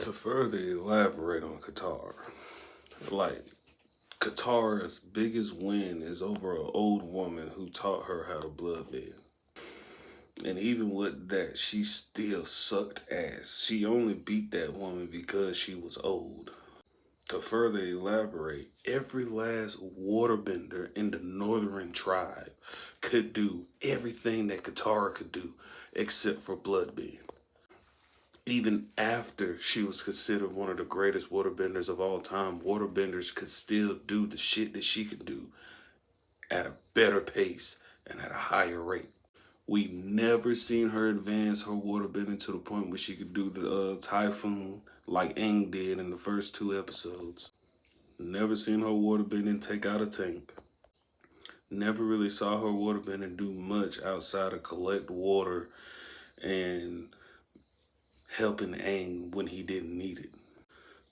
To further elaborate on Katara, like Katara's biggest win is over an old woman who taught her how to bloodbend. And even with that, she still sucked ass. She only beat that woman because she was old. To further elaborate, every last waterbender in the northern tribe could do everything that Katara could do except for bloodbend. Even after she was considered one of the greatest waterbenders of all time, waterbenders could still do the shit that she could do at a better pace and at a higher rate. We never seen her advance her waterbending to the point where she could do the typhoon like Aang did in the first two episodes. Never seen her waterbending take out a tank. Never really saw her waterbending do much outside of collect water and helping Aang when he didn't need it.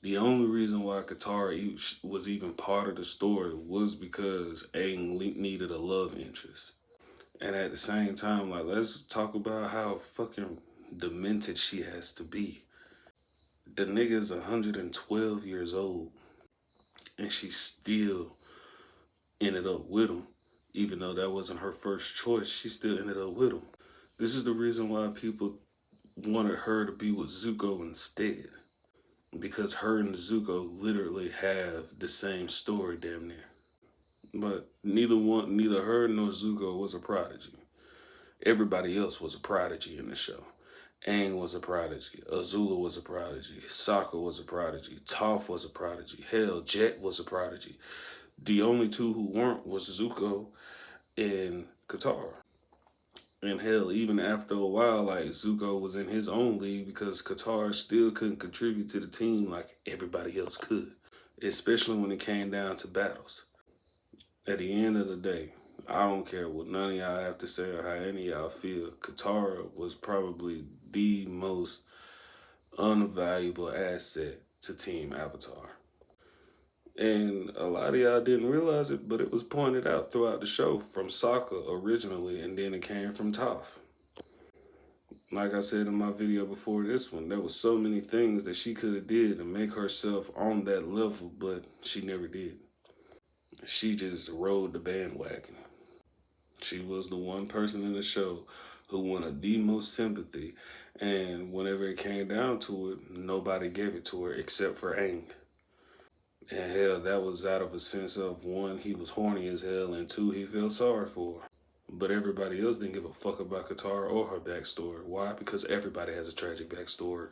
The only reason why Katara was even part of the story was because Aang needed a love interest. And at the same time, like, let's talk about how fucking demented she has to be. The nigga's 112 years old, and she still ended up with him. Even though that wasn't her first choice, she still ended up with him. This is the reason why people wanted her to be with Zuko instead. Because her and Zuko literally have the same story damn near. But neither her nor Zuko was a prodigy. Everybody else was a prodigy in the show. Aang was a prodigy. Azula was a prodigy. Sokka was a prodigy. Toph was a prodigy. Hell, Jet was a prodigy. The only two who weren't was Zuko and Katara. And hell, even after a while, like, Zuko was in his own league because Katara still couldn't contribute to the team like everybody else could. Especially when it came down to battles. At the end of the day, I don't care what none of y'all have to say or how any of y'all feel. Katara was probably the most unvaluable asset to Team Avatar. And a lot of y'all didn't realize it, but it was pointed out throughout the show from Sokka originally, and then it came from Toph. Like I said in my video before this one, there was so many things that she could have did to make herself on that level, but she never did. She just rode the bandwagon. She was the one person in the show who wanted the most sympathy, and whenever it came down to it, nobody gave it to her except for Aang. And hell, that was out of a sense of, one, he was horny as hell, and two, he felt sorry for her. But everybody else didn't give a fuck about Katara or her backstory. Why? Because everybody has a tragic backstory.